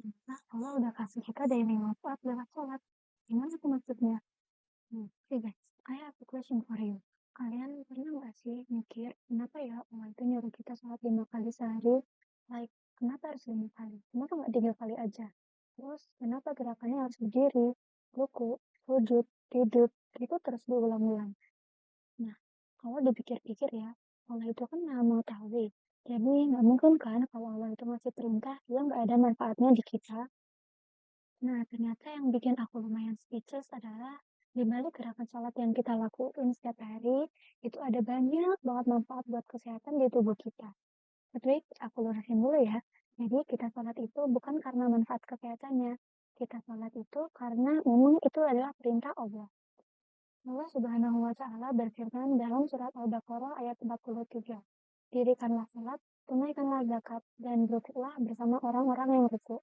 Nah, Allah udah kasih kita daily manfaat lewat sholat. Gimana tuh maksudnya? Okay guys, I have a question for you. Kalian pernah nggak sih mikir kenapa ya Allah itu nyuruh kita sholat 5 kali sehari? Like, kenapa harus 5 kali? Kenapa nggak 3 kali aja? Terus, kenapa gerakannya harus berdiri, ruku, sujud, tidur, itu terus diulang-ulang? Nah, kalau dipikir-pikir ya, Allah itu kan maha mengetahui. Jadi, nggak mungkin kan kalau Allah itu ngasih perintah, dia nggak ada manfaatnya di kita. Nah, ternyata yang bikin aku lumayan speechless adalah di balik gerakan sholat yang kita lakuin setiap hari, itu ada banyak banget manfaat buat kesehatan di tubuh kita. Tapi aku lurusin dulu ya. Jadi kita sholat itu bukan karena manfaat kesehatannya. Kita sholat itu karena memang itu adalah perintah Allah. Allah Subhanahu wa Ta'ala berfirman dalam surat Al-Baqarah ayat 43. Dirikanlah sholat, tunaikanlah zakat, dan berukutlah bersama orang-orang yang ruku.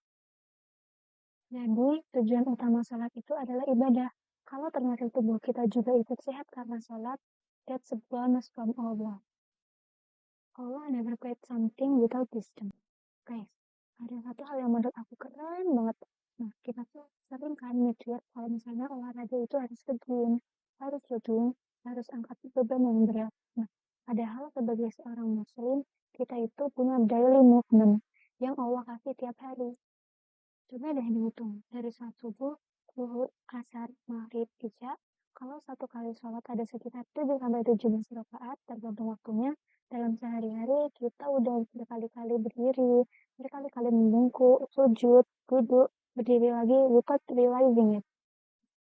Jadi, tujuan utama sholat itu adalah ibadah. Kalau ternyata tubuh kita juga ikut sehat karena sholat, that's a bonus from Allah. Allah never create something without wisdom. Guys, ada satu hal yang menurut aku keren banget. Nah, kita tuh sering kan mikir kalau misalnya olahraga itu harus ke-gym, harus jogging, harus angkat beban yang berat. Nah, padahal sebagai seorang muslim, kita itu punya daily movement yang Allah kasih tiap hari. Coba deh dihitung, dari sholat subuh, zuhur, asar, maghrib, isya, kalau satu kali sholat ada sekitar 7-17 rakaat, tergantung waktunya, dalam sehari-hari kita udah berkali-kali berdiri, berkali-kali membungkuk, sujud, duduk, berdiri lagi, without realizing it.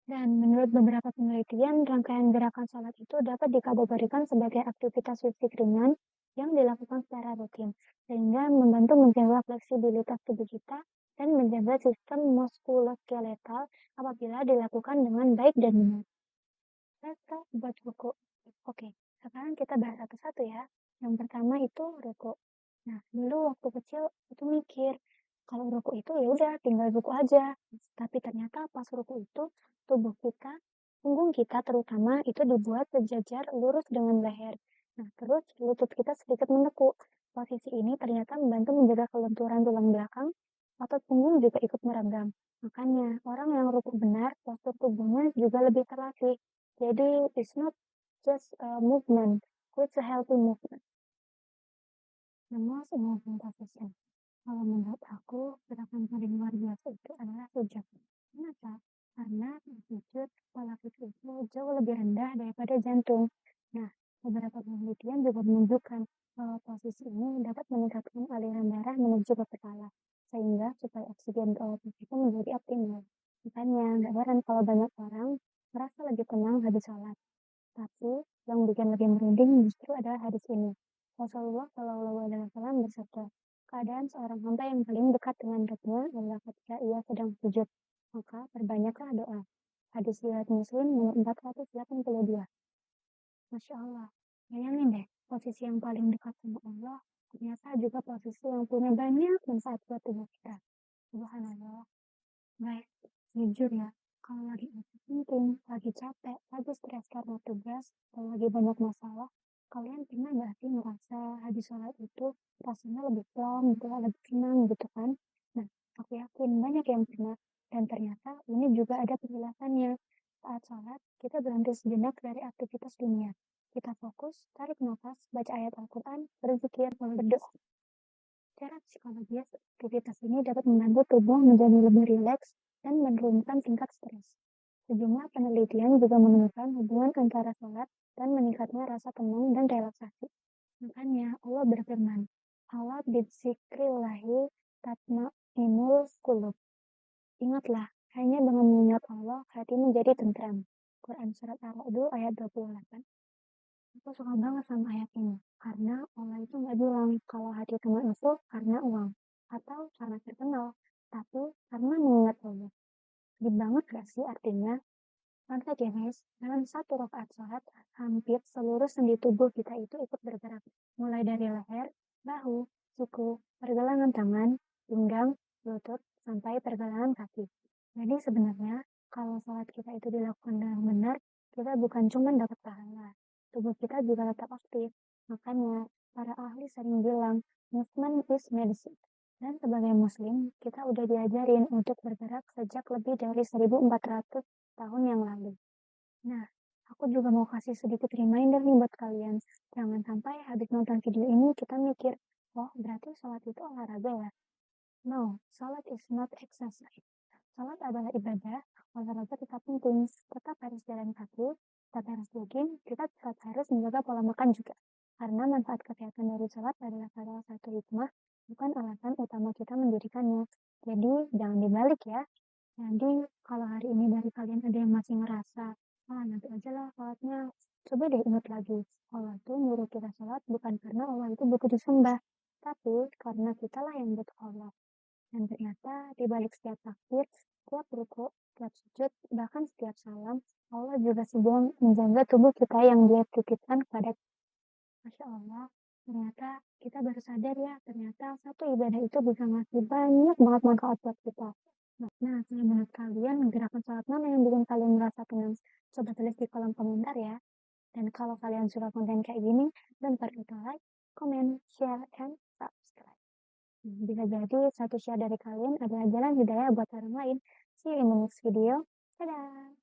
Dan menurut beberapa penelitian, rangkaian gerakan sholat itu dapat dikategorikan sebagai aktivitas fisik ringan yang dilakukan secara rutin, sehingga membantu menjaga fleksibilitas tubuh kita dan menjaga sistem muskuloskeletal apabila dilakukan dengan baik dan benar. Let's talk about ruku. Oke, sekarang kita bahas satu-satu ya. Yang pertama itu ruku. Nah, dulu waktu kecil itu mikir, kalau ruku itu ya udah tinggal ruku aja. Tapi ternyata pas ruku itu tubuh kita, punggung kita terutama itu dibuat sejajar lurus dengan leher. Nah, terus lutut kita sedikit menekuk. Posisi ini ternyata membantu menjaga kelenturan tulang belakang, otot punggung juga ikut meregang. Makanya, orang yang ruku benar, postur tubuhnya juga lebih terlatih. Jadi, it's not just a movement, it's a healthy movement. The most important position. Kalau menurut aku, gerakan paling luar biasa itu adalah sujud. Kenapa? Karena sujud, kepala kita itu jauh lebih rendah daripada jantung. Nah, beberapa penelitian juga menunjukkan bahwa posisi ini dapat meningkatkan aliran darah menuju ke kepala, sehingga supaya oksigen ke otak itu menjadi optimal. Makanya, nggak heran kalau banyak orang merasa lebih tenang habis sholat. Tapi, yang bikin lebih merinding justru adalah hadis ini. Rasulullah Shallallahu Alaihi Wasallam bersabda, keadaan seorang hamba yang paling dekat dengan Rabbnya adalah ketika ia sedang sujud. Maka perbanyaklah doa. Hadis riwayat Muslim nomor 482. Masya Allah. Bayangin deh, posisi yang paling dekat sama Allah ternyata juga posisi yang punya banyak manfaat buat tubuh kita. Subhanallah. Guys, jujur ya, kalau lagi penting, lagi capek, lagi stres karena tugas, atau lagi banyak masalah, kalian pernah nggak sih ngerasa habis sholat itu rasanya lebih plong gitu, lebih tenang gitu kan? Nah, aku yakin banyak yang pernah, dan ternyata ini juga ada penjelasannya. Saat sholat, kita berhenti sejenak dari aktivitas dunia. Kita fokus, tarik nafas, baca ayat Al-Quran, berzikir, berdoa. Secara psikologis, aktivitas ini dapat membantu tubuh menjadi lebih rileks dan menurunkan tingkat stres. Sejumlah penelitian juga menemukan hubungan antara sholat dan meningkatnya rasa tenang dan relaksasi. Makanya Allah berfirman, Allah bidzikrillahi tatma'innul qulub. Ingatlah, hanya dengan mengingat Allah, hati menjadi tentram. Quran Surat Al-Ra'd ayat 28. Aku suka banget sama ayat ini, karena Allah itu nggak bilang kalau hati tenang itu karena uang, atau karena terkenal, tapi karena mengingat Allah. Gede banget gak sih artinya? Maka ya guys, dalam satu rakaat sholat, hampir seluruh sendi tubuh kita itu ikut bergerak. Mulai dari leher, bahu, siku, pergelangan tangan, pinggang, lutut, sampai pergelangan kaki. Jadi sebenarnya, kalau sholat kita itu dilakukan dengan benar, kita bukan cuma dapat pahala, tubuh kita juga tetap aktif. Makanya, para ahli sering bilang, movement is medicine. Dan sebagai muslim, kita udah diajarin untuk bergerak sejak lebih dari 1400 tahun yang lalu. Nah, aku juga mau kasih sedikit reminder nih buat kalian. Jangan sampai habis nonton video ini kita mikir, oh berarti sholat itu olahraga ya? No, sholat is not exercise. Sholat adalah ibadah, olahraga tetap penting. Tetap harus jalan kaki, tetap harus jogging, kita tetap harus menjaga pola makan juga. Karena manfaat kesehatan dari sholat adalah salah satu hikmah, bukan alasan utama kita mendirikannya. Jadi, jangan dibalik ya. Jadi, kalau hari ini dari kalian ada yang masih ngerasa, nanti aja lah sholatnya. Coba deh ingat lagi, Allah tuh nyuruh kita sholat bukan karena Allah itu butuh disembah, tapi karena kitalah yang butuh Allah. Dan ternyata di balik setiap takbir, setiap ruku, setiap sujud, bahkan setiap salam, Allah juga sedang menjaga tubuh kita yang Dia titipkan kepada kita. Masya Allah, ternyata kita baru sadar ya, ternyata satu ibadah itu bisa ngasih banyak banget manfaat buat kita. Nah, kalau menurut kalian, gerakan sholat mana yang bikin kalian merasa tenang? Coba tulis di kolom komentar ya. Dan kalau kalian suka konten kayak gini, don't forget to like, comment, share, and subscribe. Bisa jadi satu share dari kalian adalah jalan hidayah buat orang lain. See you in the next video. Dadah!